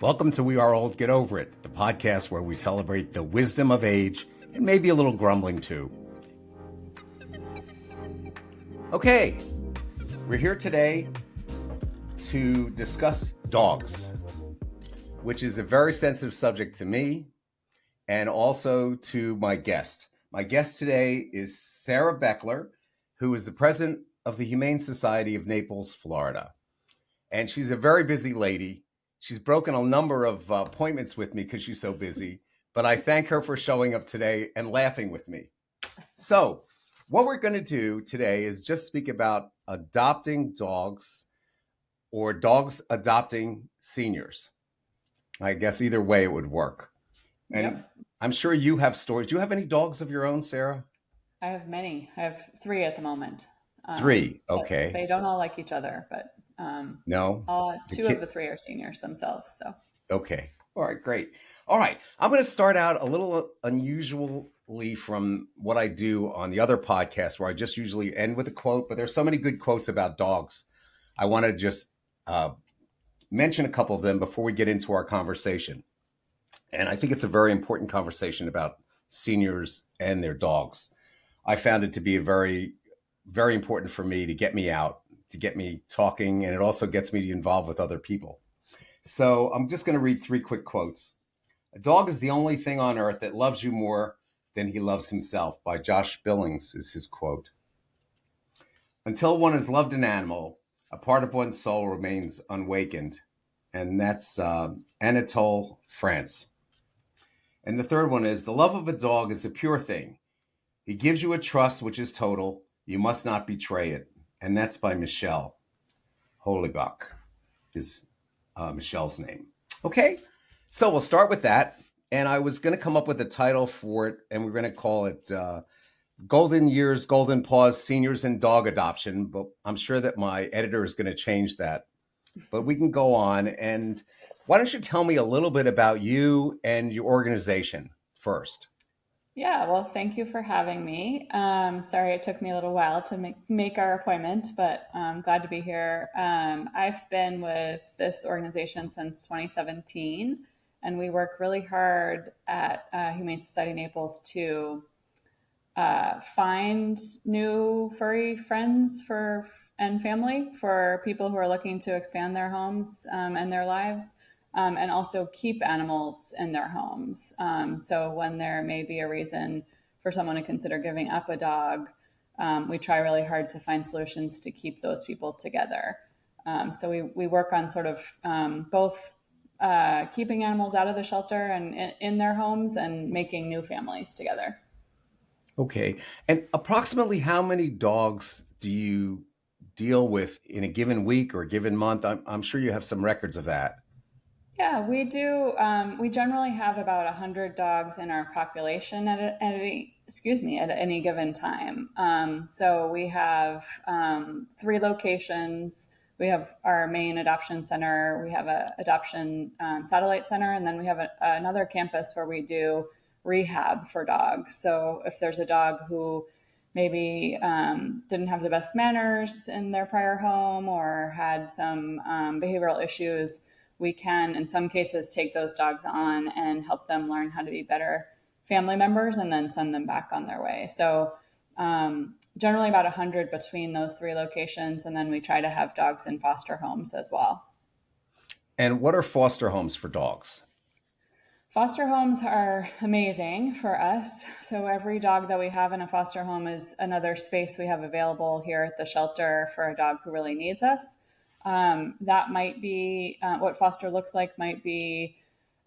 Welcome to We Are Old, Get Over It, the podcast where we celebrate the wisdom of age and maybe a little grumbling too. Okay, we're here today to discuss dogs, which is a very sensitive subject to me and also to my guest. My guest today is Sarah Baeckler, who is the president of the Humane Society of Naples, Florida. And she's a very busy lady. She's broken a number of appointments with me because she's so busy, but I thank her for showing up today and laughing with me. So what we're going to do today is just speak about adopting dogs or dogs adopting seniors. I guess either way it would work. And yep. I'm sure you have stories. Do you have any dogs of your own, Sarah? I have many. I have 3 at the moment. 3, okay. They don't all like each other, but no. 2 of the 3 are seniors themselves. So okay. All right, great. All right. I'm going to start out a little unusually from what I do on the other podcast where I just usually end with a quote, but there's so many good quotes about dogs. I want to just mention a couple of them before we get into our conversation. And I think it's a very important conversation about seniors and their dogs. I found it to be a very, very important for me to get me out, to get me talking, and it also gets me involved with other people. So I'm just going to read 3 quick quotes. A dog is the only thing on earth that loves you more than he loves himself, by Josh Billings is his quote. Until one has loved an animal, a part of one's soul remains unawakened. And that's Anatole France. And the third one is, the love of a dog is a pure thing. He gives you a trust which is total. You must not betray it. And that's by Michelle Holibach, is Michelle's name. Okay, so we'll start with that. And I was going to come up with a title for it, and we're going to call it Golden Years, Golden Paws, Seniors and Dog Adoption. But I'm sure that my editor is going to change that. But we can go on. And why don't you tell me a little bit about you and your organization first? Yeah, well, thank you for having me. Sorry it took me a little while to make our appointment, but I'm glad to be here. I've been with this organization since 2017, and we work really hard at Humane Society Naples to find new furry friends and family for people who are looking to expand their homes and their lives. And also keep animals in their homes. So when there may be a reason for someone to consider giving up a dog, we try really hard to find solutions to keep those people together. So we work on sort of both keeping animals out of the shelter and in their homes and making new families together. Okay. And approximately how many dogs do you deal with in a given week or a given month? I'm sure you have some records of that. Yeah, we do. We generally have about 100 dogs in our population at any given time. So we have 3 locations. We have our main adoption center. We have an adoption satellite center, and then we have another campus where we do rehab for dogs. So if there's a dog who maybe didn't have the best manners in their prior home or had some behavioral issues, we can, in some cases, take those dogs on and help them learn how to be better family members and then send them back on their way. So generally about 100 between those 3 locations. And then we try to have dogs in foster homes as well. And what are foster homes for dogs? Foster homes are amazing for us. So every dog that we have in a foster home is another space we have available here at the shelter for a dog who really needs us. That might be what foster looks like, might be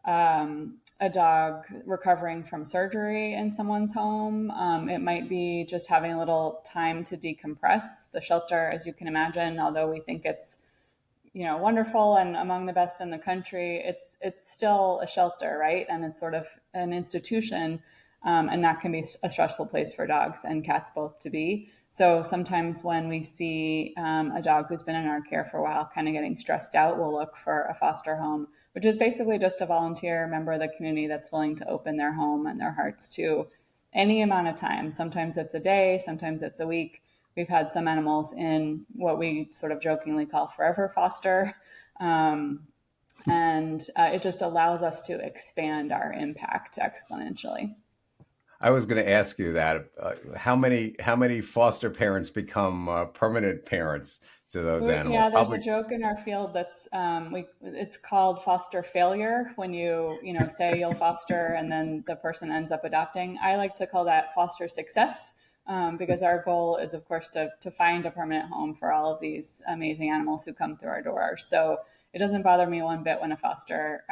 a dog recovering from surgery in someone's home. It might be just having a little time to decompress. The shelter, as you can imagine, although we think it's wonderful and among the best in the country, it's still a shelter, right? And it's sort of an institution, and that can be a stressful place for dogs and cats both to be. So sometimes when we see a dog who's been in our care for a while kind of getting stressed out, we'll look for a foster home, which is basically just a volunteer member of the community that's willing to open their home and their hearts to any amount of time. Sometimes it's a day, sometimes it's a week. We've had some animals in what we sort of jokingly call forever foster. and it just allows us to expand our impact exponentially. I was going to ask you that. How many foster parents become permanent parents to those animals? Yeah, there's a Probably. joke in our field that's it's called foster failure when you say you'll foster and then the person ends up adopting. I like to call that foster success, because our goal is, of course, to find a permanent home for all of these amazing animals who come through our doors. So it doesn't bother me one bit when a foster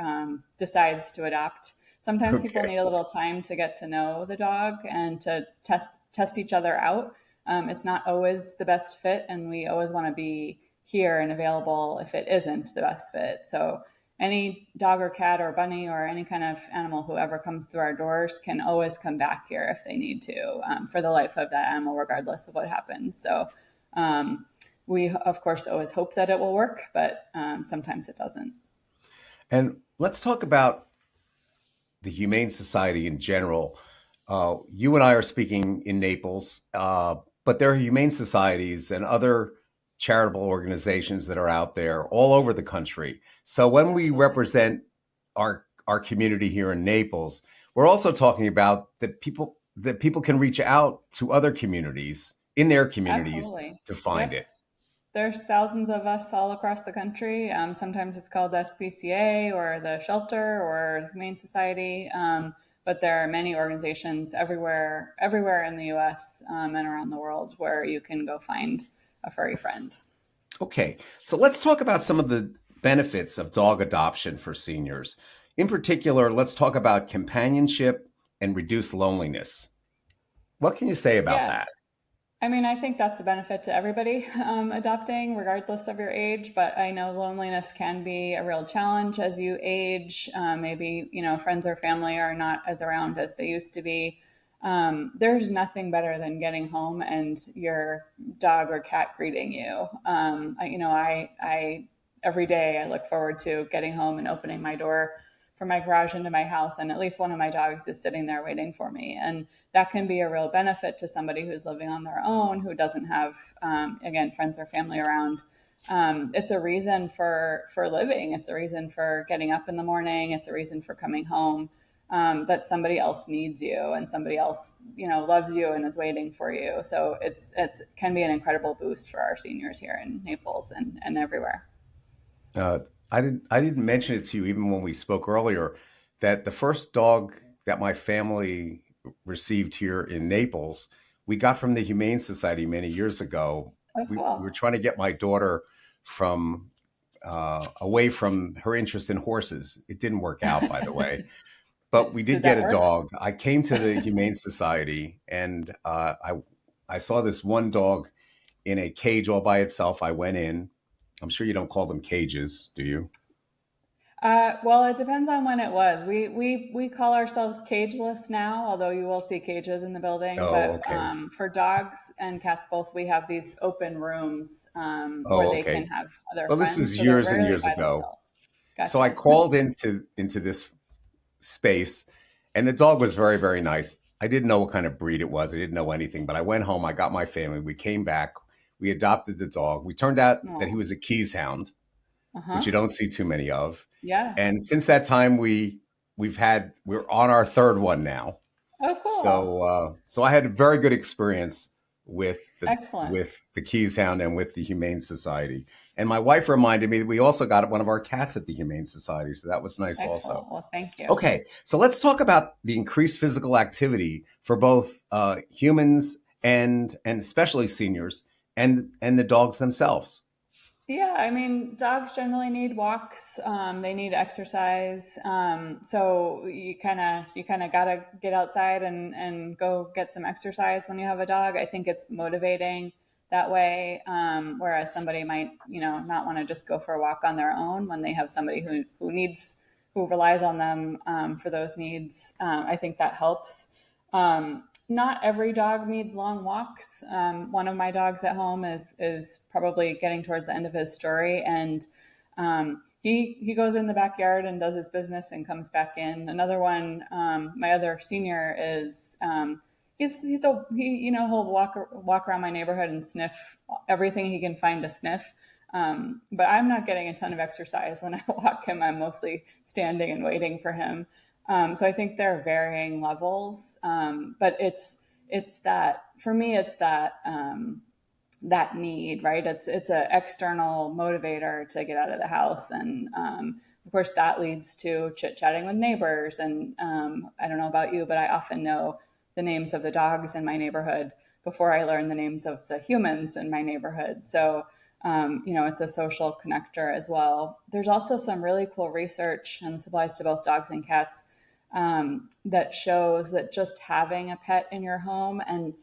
decides to adopt. Sometimes people Okay. need a little time to get to know the dog and to test each other out. It's not always the best fit, and we always want to be here and available if it isn't the best fit. So any dog or cat or bunny or any kind of animal, whoever comes through our doors, can always come back here if they need to, for the life of that animal, regardless of what happens. So we, of course, always hope that it will work, but sometimes it doesn't. And let's talk about the Humane Society in general. You and I are speaking in Naples, but there are humane societies and other charitable organizations that are out there all over the country. So when we Absolutely. represent our community here in Naples, we're also talking about that people can reach out to other communities in their communities Absolutely. to find Yep. it. There's thousands of us all across the country. Sometimes it's called SPCA or the Shelter or Humane Society, but there are many organizations everywhere in the U.S. And around the world where you can go find a furry friend. Okay, so let's talk about some of the benefits of dog adoption for seniors. In particular, let's talk about companionship and reduce loneliness. What can you say about Yeah, that? I mean, I think that's a benefit to everybody adopting, regardless of your age. But I know loneliness can be a real challenge as you age. Maybe friends or family are not as around as they used to be. There's nothing better than getting home and your dog or cat greeting you. I every day I look forward to getting home and opening my door from my garage into my house, and at least one of my dogs is sitting there waiting for me. And that can be a real benefit to somebody who's living on their own, who doesn't have, again, friends or family around. It's a reason for living. It's a reason for getting up in the morning. It's a reason for coming home. That somebody else needs you and somebody else loves you and is waiting for you. So it can be an incredible boost for our seniors here in Naples and everywhere. Uh, I didn't mention it to you even when we spoke earlier that the first dog that my family received here in Naples, we got from the Humane Society many years ago. Oh, We cool. were trying to get my daughter from away from her interest in horses. It didn't work out, by the way, but we did Did get that a work? dog. I came to the Humane Society and I saw this one dog in a cage all by itself. I went in. I'm sure you don't call them cages, do you? Well, it depends on when it was. We call ourselves cageless now, although you will see cages in the building. Oh, But okay. for dogs and cats both, we have these open rooms where Oh, they can okay. have other Well, this friends, was so they're years and rarely years by ago. themselves. So I Gotcha. crawled into this space, and the dog was very, very nice. I didn't know what kind of breed it was. I didn't know anything, but I went home. I got my family. We came back. We adopted the dog. We turned out that he Oh, was a Keys hound, uh which huh. you don't see too many of. Yeah. And since that time, we're on our third one now. Oh, cool. So I had a very good experience with the Excellent. with the Keys Hound and with the Humane Society. And my wife reminded me that we also got one of our cats at the Humane Society, so that was nice also. Excellent. Well, thank you. Okay, so let's talk about the increased physical activity for both humans and especially seniors and the dogs themselves. Yeah, I mean, dogs generally need walks. They need exercise. So you kind of gotta get outside and go get some exercise when you have a dog. I think it's motivating that way. Whereas somebody might, not want to just go for a walk on their own when they have somebody who relies on them for those needs. I think that helps. Not every dog needs long walks. One of my dogs at home is probably getting towards the end of his story, and he goes in the backyard and does his business and comes back in. Another one, my other senior is. He'll walk around my neighborhood and sniff everything he can find to sniff. But I'm not getting a ton of exercise when I walk him. I'm mostly standing and waiting for him. So I think there are varying levels, but it's that for me. It's that that need, right? It's an external motivator to get out of the house, and of course that leads to chit chatting with neighbors. And I don't know about you, but I often know the names of the dogs in my neighborhood before I learn the names of the humans in my neighborhood. So it's a social connector as well. There's also some really cool research, and this applies to both dogs and cats, that shows that just having a pet in your home and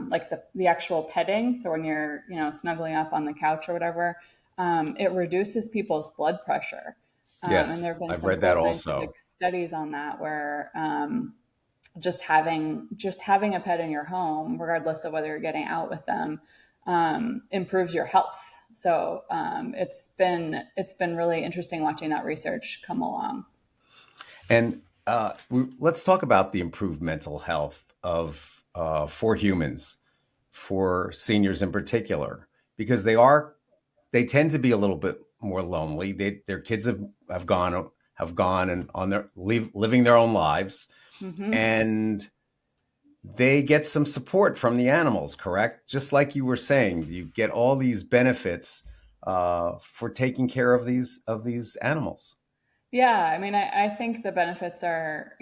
like the actual petting, so when you're snuggling up on the couch or whatever, it reduces people's blood pressure. And Yes, there have been I've some read cool that also. scientific studies on that, where just having a pet in your home, regardless of whether you're getting out with them, improves your health. So it's been really interesting watching that research come along. And let's talk about the improved mental health of for humans, for seniors in particular, because they tend to be a little bit more lonely. Their kids have gone and on their living their own lives, Hmm. and they get some support from the animals. Correct, just like you were saying, you get all these benefits for taking care of these animals. Yeah, I mean, I think the benefits are,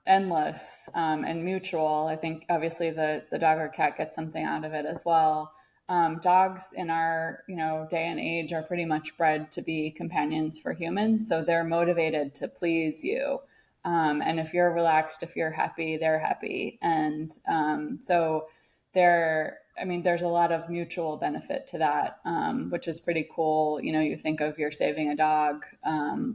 endless, and mutual. I think obviously the dog or cat gets something out of it as well. Dogs in our, day and age are pretty much bred to be companions for humans, so they're motivated to please you. And if you're relaxed, if you're happy, they're happy. And so I mean, there's a lot of mutual benefit to that, which is pretty cool. You think of you're saving a dog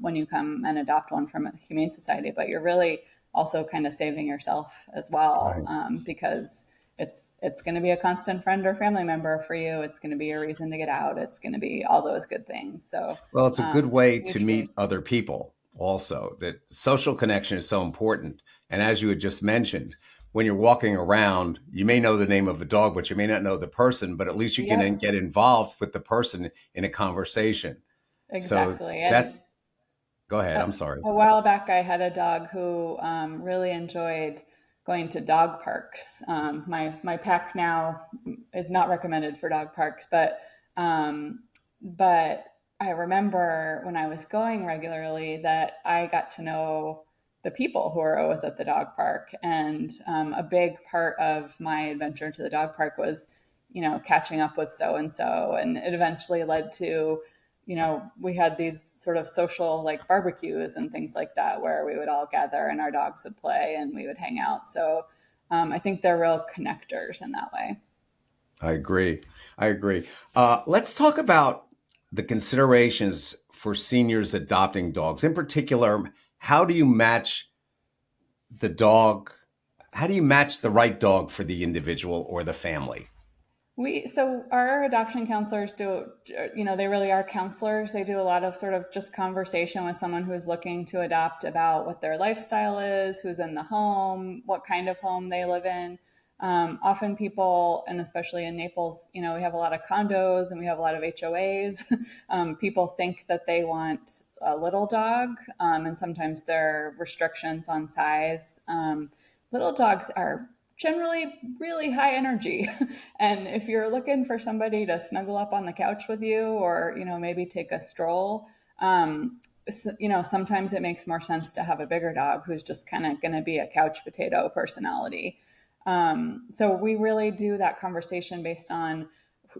when you come and adopt one from a humane society, but you're really also kind of saving yourself as well, Right. because it's going to be a constant friend or family member for you. It's going to be a reason to get out. It's going to be all those good things. So Well, it's a good way to mutually. meet other people also. That social connection is so important. And as you had just mentioned, when you're walking around, you may know the name of a dog, but you may not know the person, but at least you can then Yep, get involved with the person in a conversation. So exactly. And that's, go ahead. A, I'm sorry. a while back, I had a dog who really enjoyed going to dog parks. My pack now is not recommended for dog parks, um, but I remember when I was going regularly that I got to know the people who were always at the dog park, and a big part of my adventure to the dog park was, catching up with so and so, and it eventually led to we had these sort of social like barbecues and things like that where we would all gather and our dogs would play and we would hang out. So I think they're real connectors in that way. I agree. I agree. Let's talk about the considerations for seniors adopting dogs. In particular, how do you match the dog? How do you match the right dog for the individual or the family? So our adoption counselors do, they really are counselors. They do a lot of sort of just conversation with someone who's looking to adopt about what their lifestyle is, who's in the home, what kind of home they live in. Often people, and especially in Naples, we have a lot of condos and we have a lot of HOAs. People think that they want a little dog, and sometimes there are restrictions on size. Little dogs are generally really high energy. And if you're looking for somebody to snuggle up on the couch with you, or, maybe take a stroll, sometimes it makes more sense to have a bigger dog who's just kind of going to be a couch potato personality. So we really do that conversation based on,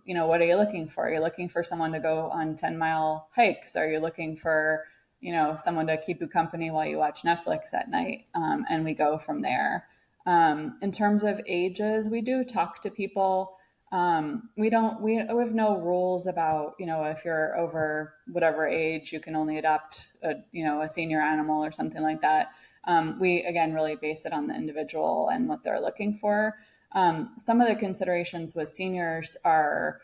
what are you looking for? Are you looking for someone to go on 10-mile hikes? Are you looking for, someone to keep you company while you watch Netflix at night? And we go from there. In terms of ages, we do talk to people. We have no rules about, if you're over whatever age, you can only adopt a senior animal or something like that. We, again, really base it on the individual and what they're looking for. Some of the considerations with seniors are,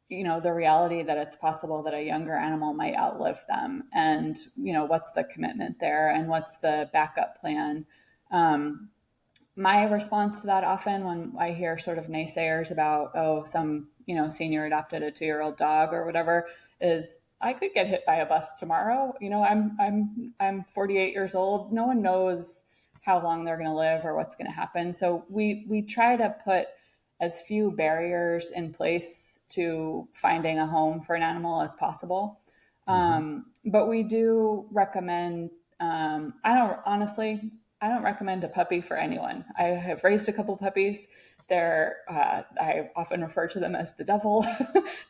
the reality that it's possible that a younger animal might outlive them, and, what's the commitment there and what's the backup plan. My response to that often when I hear sort of naysayers about, oh, some, senior adopted a 2-year-old dog or whatever, is I could get hit by a bus tomorrow. I'm 48 years old. No one knows how long they're going to live or what's going to happen. So we try to put as few barriers in place to finding a home for an animal as possible. Hmm. But we do recommend, I don't recommend a puppy for anyone. I have raised a couple puppies. I often refer to them as the devil.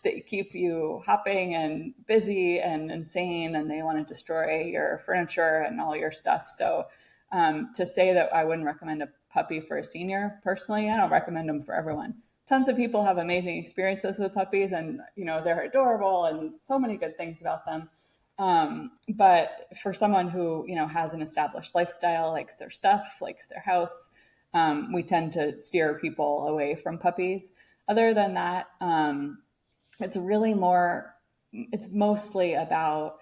They keep you hopping and busy and insane, and they want to destroy your furniture and all your stuff. So, to say that I wouldn't recommend a puppy for a senior, personally, I don't recommend them for everyone. Tons of people have amazing experiences with puppies, and they're adorable and so many good things about them. But for someone who has an established lifestyle, likes their stuff, likes their house, we tend to steer people away from puppies. Other than that, it's really more. It's mostly about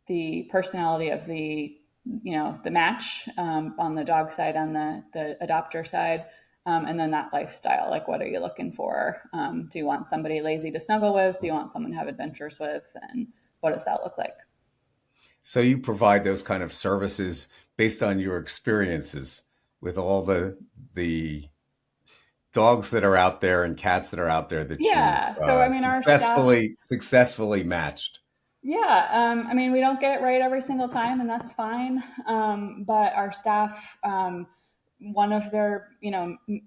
the personality of the match, on the dog side, on the adopter side. And then that lifestyle, like what are you looking for? Do you want somebody lazy to snuggle with? Do you want someone to have adventures with? And what does that look like? So you provide those kind of services based on your experiences with all the dogs that are out there and cats that are out there that you've Yeah. So, I mean, our staff, successfully matched. yeah. I mean, we don't get it right every single time, and that's fine. But our staff, one of their,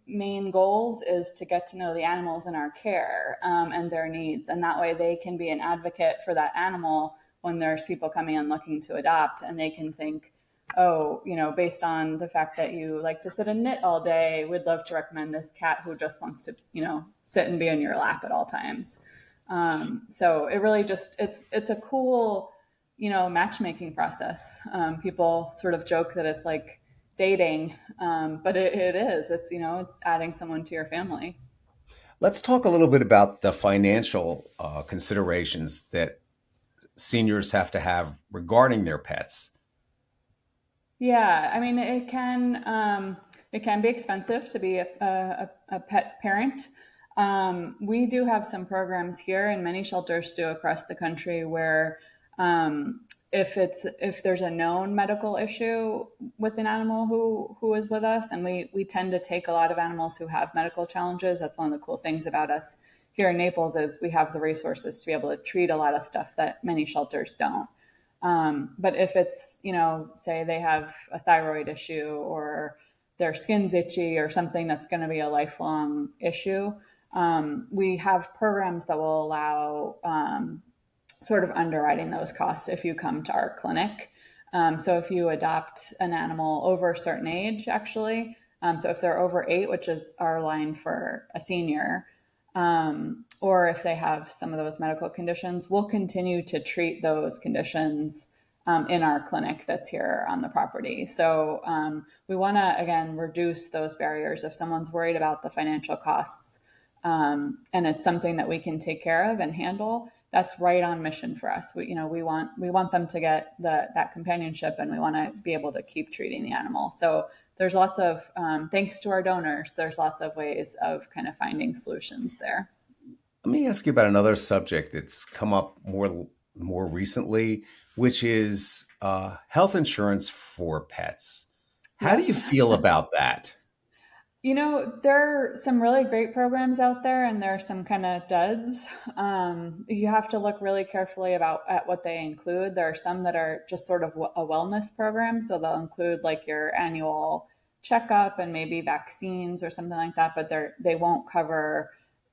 main goals is to get to know the animals in our care, and their needs. And that way they can be an advocate for that animal when there's people coming in looking to adopt, and they can think, oh, based on the fact that you like to sit and knit all day, we'd love to recommend this cat who just wants to, sit and be in your lap at all times. So it really just it's a cool, matchmaking process. People sort of joke that it's like dating, but it is. It's adding someone to your family. Let's talk a little bit about the financial considerations that seniors have to have regarding their pets. Yeah, I mean, it can be expensive to be a pet parent. We do have some programs here, and many shelters do across the country, where if there's a known medical issue with an animal who is with us, and we tend to take a lot of animals who have medical challenges. That's one of the cool things about us here in Naples, is we have the resources to be able to treat a lot of stuff that many shelters don't. But if it's, say they have a thyroid issue, or their skin's itchy, or something that's going to be a lifelong issue, we have programs that will allow, sort of underwriting those costs if you come to our clinic. So if you adopt an animal over a certain age, actually, so if they're over 8, which is our line for a senior, or if they have some of those medical conditions, we'll continue to treat those conditions, in our clinic that's here on the property. So, we want to, again, reduce those barriers. If someone's worried about the financial costs, and it's something that we can take care of and handle, that's right on mission for us. We want them to get that companionship, and we want to be able to keep treating the animal. So there's lots of, thanks to our donors, there's lots of ways of kind of finding solutions there. Let me ask you about another subject that's come up more recently, which is health insurance for pets. How do Yep. you feel about that? There are some really great programs out there, and there are some kind of duds. You have to look really carefully at what they include. There are some that are just sort of a wellness program, so they'll include like your annual checkup and maybe vaccines or something like that, but they won't cover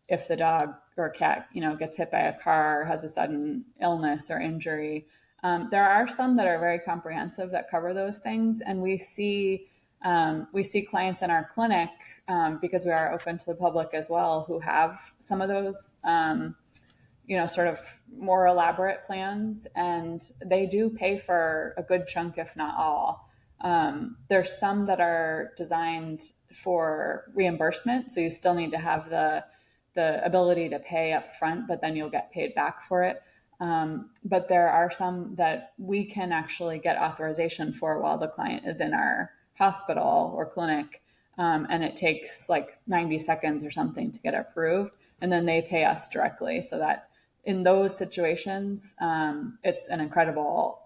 if the dog or cat, gets hit by a car, has a sudden illness or injury. There are some that are very comprehensive that cover those things, and we see clients in our clinic, because we are open to the public as well, who have some of those, sort of more elaborate plans, and they do pay for a good chunk, if not all. There's some that are designed for reimbursement, so you still need to have the ability to pay up front, but then you'll get paid back for it. But there are some that we can actually get authorization for while the client is in our hospital or clinic, and it takes like 90 seconds or something to get approved, and then they pay us directly. So that in those situations, it's incredible.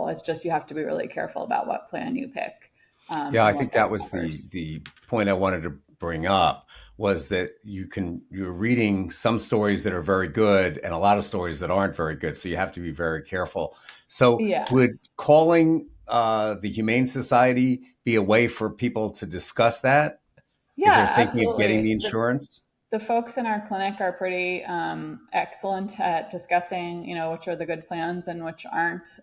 It's just you have to be really careful about what plan you pick, Yeah, I and what think that that was the covers. the point I wanted to bring up was that you're reading some stories that are very good and a lot of stories that aren't very good, so you have to be very careful. So Yeah, would calling the Humane Society be a way for people to discuss that if they're yeah, thinking of getting the absolutely. insurance? The folks in our clinic are pretty excellent at discussing, which are the good plans and which aren't.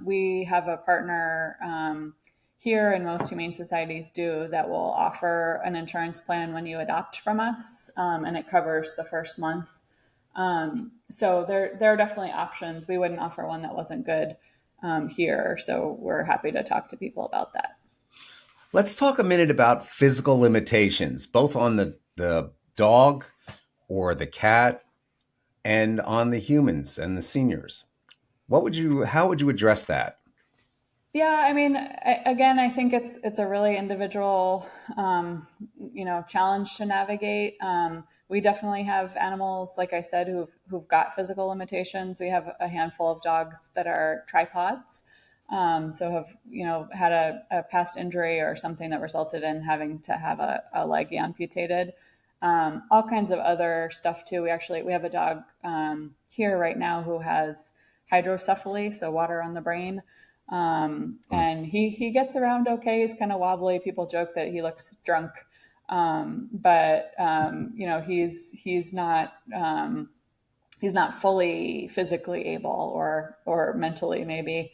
We have a partner here, and most humane societies do, that will offer an insurance plan when you adopt from us, and it covers the first month. So there are definitely options. We wouldn't offer one that wasn't good here, so we're happy to talk to people about that. Let's talk a minute about physical limitations, both on the dog or the cat and on the humans and the seniors. How would you address that? Yeah, I mean, again, I think it's a really individual, challenge to navigate. We definitely have animals, like I said, who've got physical limitations. We have a handful of dogs that are tripods, so have had a past injury or something that resulted in having to have a leg amputated. All kinds of other stuff too. We have a dog here right now who has hydrocephaly, so water on the brain, and he gets around okay. He's kind of wobbly. People joke that he looks drunk, but he's not fully physically able, or mentally maybe.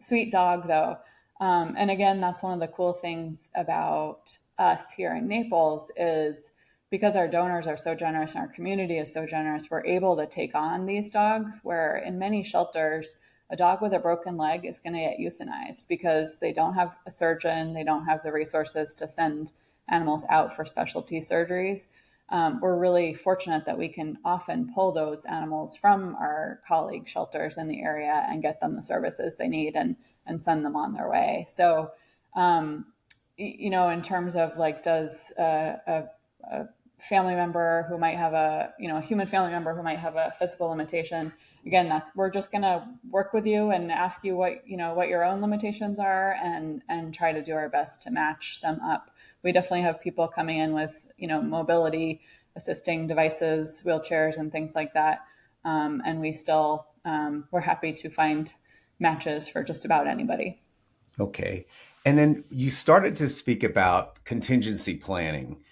Sweet dog though. And again, that's one of the cool things about us here in Naples is because our donors are so generous and our community is so generous, we're able to take on these dogs where in many shelters, a dog with a broken leg is going to get euthanized because they don't have a surgeon, they don't have the resources to send animals out for specialty surgeries. We're really fortunate that we can often pull those animals from our colleague shelters in the area and get them the services they need, and send them on their way. So, in terms of like, does a family member who might have a human family member who might have a physical limitation, again, that's we're just going to work with you and ask you what your own limitations are, and try to do our best to match them up. We definitely have people coming in with mobility assisting devices, wheelchairs, and things like that, and we're happy to find matches for just about anybody. Okay. And then you started to speak about contingency planning.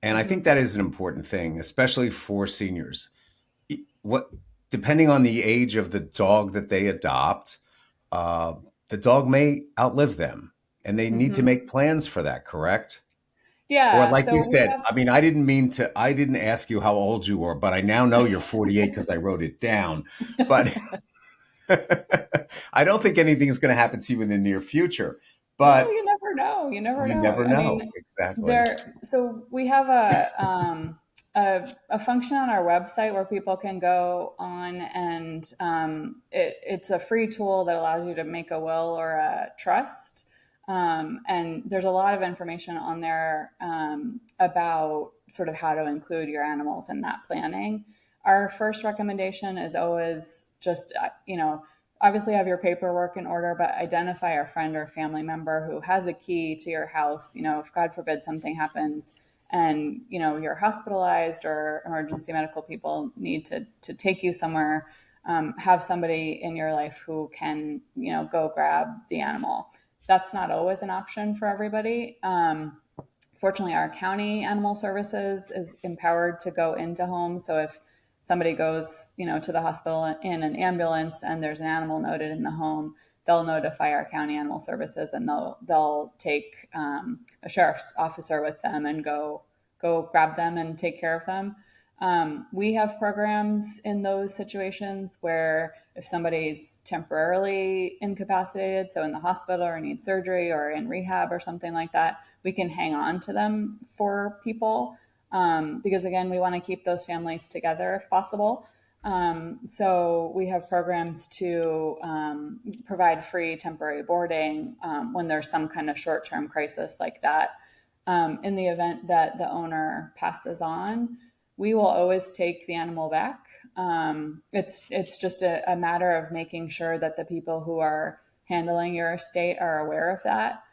And I think Hmm. that is an important thing, especially for seniors. What, depending on the age of the dog that they adopt, uh, the dog may outlive them, and they need to Hmm. make plans for that, correct? Or Yeah, like you so we said, have. I mean, I didn't ask you how old you were, but I now know you're 48 because I wrote it down. But I don't think anything's going to happen to you in the near future. Well, But you never know. You never you know. never I know. mean, Exactly. so we have a function on our website where people can go on, and it's a free tool that allows you to make a will or a trust. And there's a lot of information on there about sort of how to include your animals in that planning. Our first recommendation is always just, obviously have your paperwork in order, but identify a friend or family member who has a key to your house. If God forbid something happens and you're hospitalized or emergency medical people need to take you somewhere, have somebody in your life who can go grab the animal. That's not always an option for everybody. Fortunately, our county animal services is empowered to go into homes. So if somebody goes, to the hospital in an ambulance and there's an animal noted in the home, they'll notify our county animal services, and they'll take a sheriff's officer with them and go grab them and take care of them. We have programs in those situations where if somebody's temporarily incapacitated, so in the hospital or needs surgery or in rehab or something like that, we can hang on to them for people, because again, we want to keep those families together if possible. So we have programs to provide free temporary boarding when there's some kind of short-term crisis like that. In the event that the owner passes on, we will always take the animal back. It's just a matter of making sure that the people who are handling your estate are aware of that,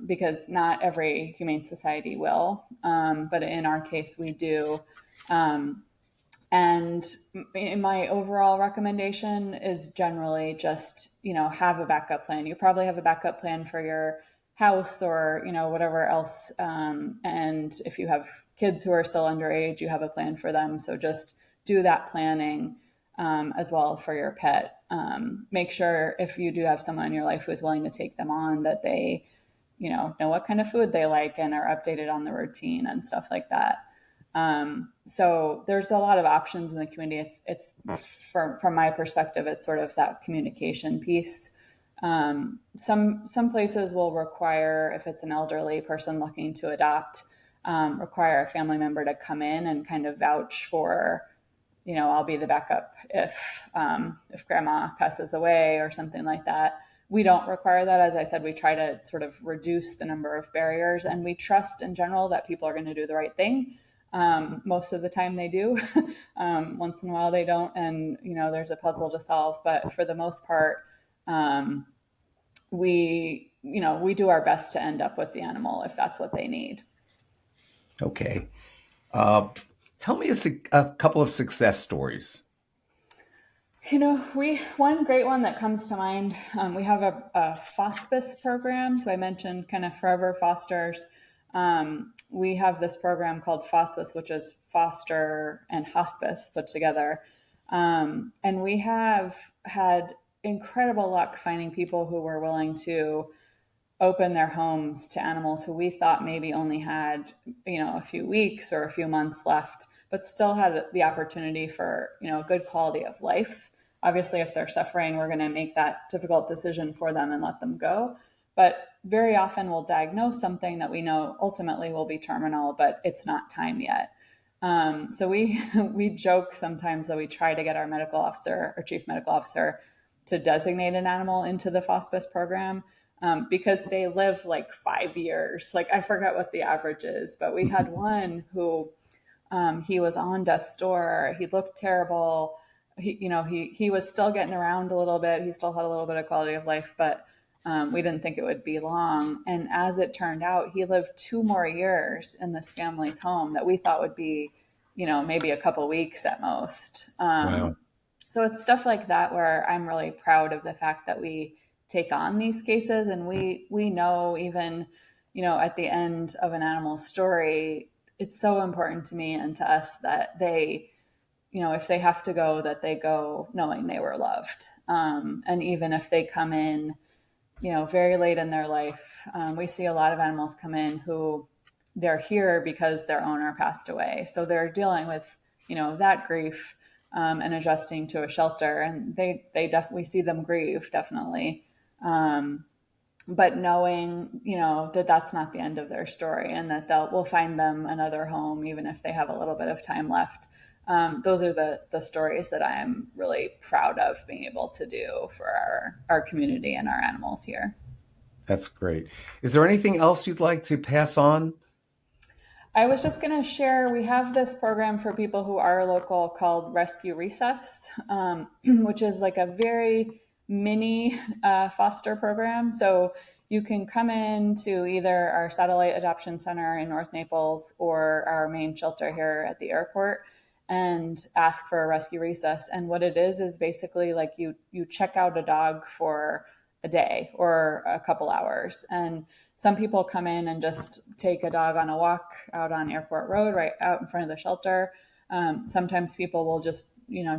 because not every humane society will, but in our case, we do. Um, and my overall recommendation is generally just, have a backup plan. You probably have a backup plan for your house or, whatever else. And if you have kids who are still underage, you have a plan for them. So just do that planning as well for your pet. Make sure if you do have someone in your life who is willing to take them on, that they, know what kind of food they like and are updated on the routine and stuff like that. So there's a lot of options in the community. It's from my perspective, it's sort of that communication piece. Some places will require, if it's an elderly person looking to adopt, require a family member to come in and kind of vouch for, I'll be the backup if grandma passes away or something like that. We don't require that. As I said, we try to sort of reduce the number of barriers, and we trust in general that people are going to do the right thing. Most of the time they do. Once in a while they don't, and there's a puzzle to solve. But for the most part, we do our best to end up with the animal if that's what they need. Okay. Uh, Tell me a couple of success stories. We one great one that comes to mind. We have a hospice program. So I mentioned kind of forever fosters. We have this program called Hospice, which is foster and hospice put together. And we have had incredible luck finding people who were willing to open their homes to animals who we thought maybe only had, a few weeks or a few months left, but still had the opportunity for, a good quality of life. Obviously, if they're suffering, we're going to make that difficult decision for them and let them go. But very often we'll diagnose something that we know ultimately will be terminal, but it's not time yet. So we we joke sometimes that we try to get our medical officer or chief medical officer to designate an animal into the hospice program, because they live like 5 years. Like I forget what the average is, but we had one who he was on death's door. He looked terrible. He was still getting around a little bit. He still had a little bit of quality of life, but we didn't think it would be long. And as it turned out, he lived 2 more years in this family's home that we thought would be, maybe a couple weeks at most. Wow. So it's stuff like that where I'm really proud of the fact that we take on these cases, and we know, even, at the end of an animal's story, it's so important to me and to us that they, if they have to go, that they go knowing they were loved. And even if they come in, very late in their life, we see a lot of animals come in who they're here because their owner passed away. So they're dealing with, that grief, and adjusting to a shelter, and we see them grieve, definitely. But knowing, that that's not the end of their story, and that we'll find them another home, even if they have a little bit of time left. Those are the stories that I am really proud of being able to do for our community and our animals here. That's great. Is there anything else you'd like to pass on? I was just going to share, we have this program for people who are local called Rescue Recess, which is like a very mini foster program. So you can come in to either our satellite adoption center in North Naples or our main shelter here at the airport and ask for a rescue recess. And what it is basically like you check out a dog for a day or a couple hours. And some people come in and just take a dog on a walk out on Airport Road, right out in front of the shelter. Sometimes people will just,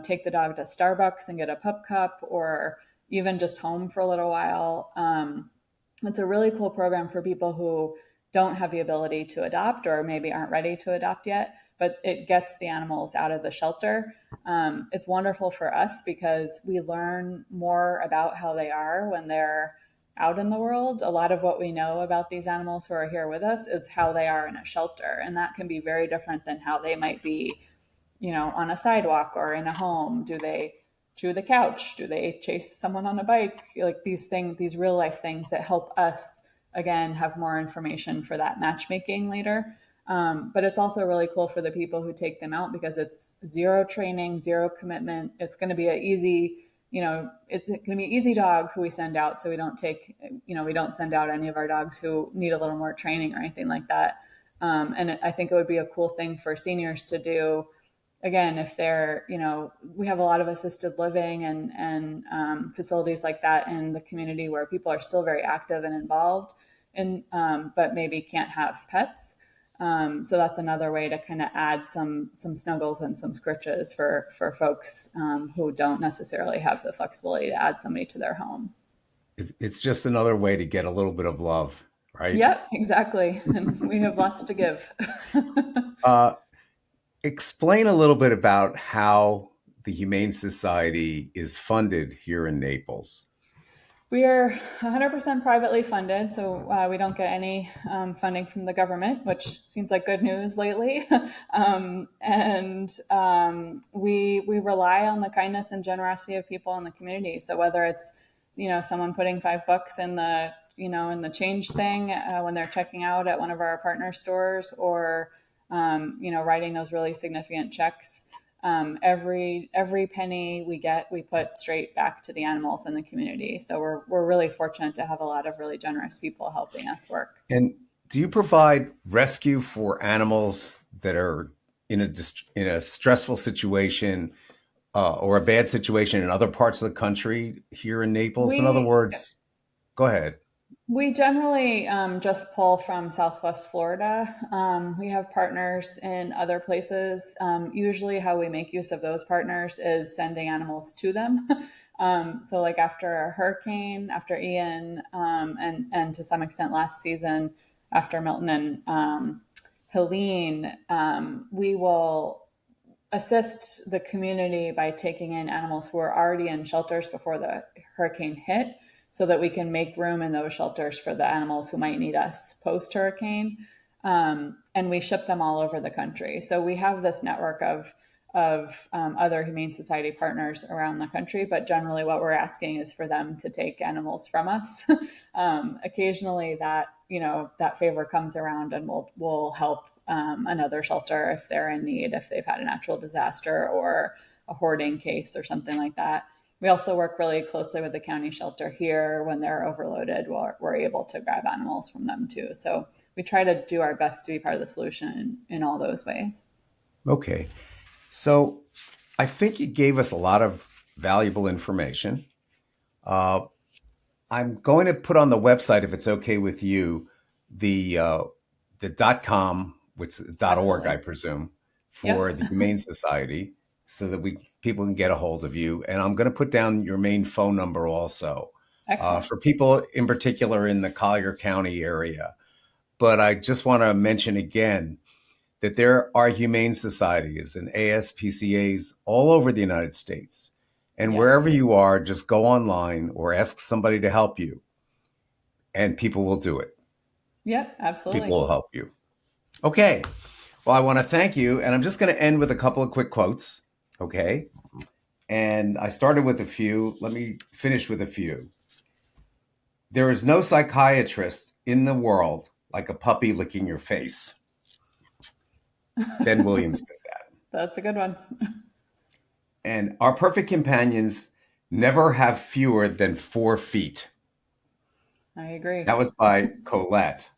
take the dog to Starbucks and get a pup cup, or even just home for a little while. It's a really cool program for people who don't have the ability to adopt or maybe aren't ready to adopt yet, but it gets the animals out of the shelter. It's wonderful for us because we learn more about how they are when they're out in the world. A lot of what we know about these animals who are here with us is how they are in a shelter, and that can be very different than how they might be, on a sidewalk or in a home. Do they chew the couch? Do they chase someone on a bike? Like these things, these real life things that help us again, have more information for that matchmaking later. But it's also really cool for the people who take them out because it's zero training, zero commitment. It's going to be an easy, it's going to be an easy dog who we send out. So we don't we don't send out any of our dogs who need a little more training or anything like that. And I think it would be a cool thing for seniors to do. Again, if they're, we have a lot of assisted living and facilities like that in the community where people are still very active and involved, and but maybe can't have pets. So that's another way to kind of add some snuggles and some scritches for folks who don't necessarily have the flexibility to add somebody to their home. It's just another way to get a little bit of love, right? Yep, exactly. And we have lots to give. Uh, Explain a little bit about how the Humane Society is funded here in Naples. We are 100% privately funded, so we don't get any funding from the government, which seems like good news lately. We rely on the kindness and generosity of people in the community. So whether it's someone putting $5 in the in the change thing when they're checking out at one of our partner stores, or writing those really significant checks. Every penny we get, we put straight back to the animals in the community. So we're really fortunate to have a lot of really generous people helping us work. And do you provide rescue for animals that are in a stressful situation or a bad situation in other parts of the country here in Naples? In other We words, go ahead. We generally just pull from Southwest Florida. We have partners in other places. Usually, how we make use of those partners is sending animals to them. So, like after a hurricane, after Ian, and to some extent last season after Milton and Helene, we will assist the community by taking in animals who are already in shelters before the hurricane hit, so that we can make room in those shelters for the animals who might need us post hurricane. And we ship them all over the country. So we have this network of other Humane Society partners around the country, but generally what we're asking is for them to take animals from us. Occasionally that favor comes around, and we'll help another shelter if they're in need, if they've had a natural disaster or a hoarding case or something like that. We also work really closely with the county shelter here. When they're overloaded, we're able to grab animals from them too. So we try to do our best to be part of the solution in all those ways. Okay. So I think you gave us a lot of valuable information. I'm going to put on the website, if it's okay with you, the .com, which .org, I Absolutely. presume, for Yep. the Humane Society, so that people can get a hold of you. And I'm going to put down your main phone number also Excellent. for people in particular in the Collier County area. But I just want to mention again that there are humane societies and ASPCAs all over the United States. And wherever Yes. you are, just go online or ask somebody to help you, and people will do it. Yep. People Absolutely. will help you. Okay. Well, I want to thank you. And I'm just going to end with a couple of quick quotes. Okay. And I started with a few. Let me finish with a few. There is no psychiatrist in the world like a puppy licking your face. Ben Williams said that. That's a good one. And our perfect companions never have fewer than 4 feet. I agree. That was by Colette.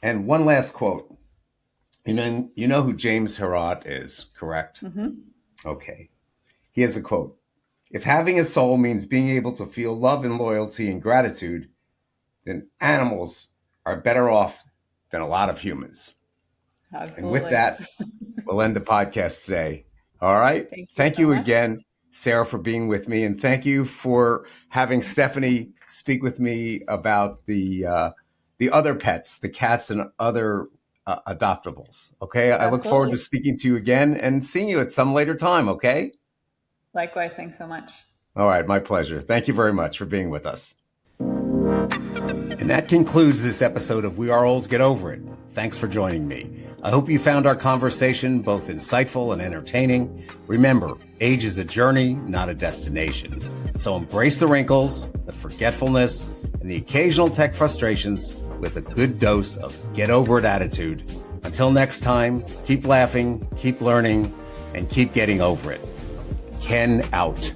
And one last quote. You know who James Herat is, correct? Mm-hmm. Okay. He has a quote. If having a soul means being able to feel love and loyalty and gratitude, then animals are better off than a lot of humans. And with Absolutely. that, we'll end the podcast today. All right. Thank you Thank so you much. again, Sarah, for being with me. And thank you for having Stephanie speak with me about the other pets, the cats and other adoptables. Okay. I look forward to Absolutely. speaking to you again and seeing you at some later time. Okay. Likewise. Thanks so much. All right. My pleasure. Thank you very much for being with us. And that concludes this episode of We Are Old, Get Over It. Thanks for joining me. I hope you found our conversation both insightful and entertaining. Remember, age is a journey, not a destination. So embrace the wrinkles, the forgetfulness, and the occasional tech frustrations with a good dose of get over it attitude. Until next time, keep laughing, keep learning, and keep getting over it. Ken out.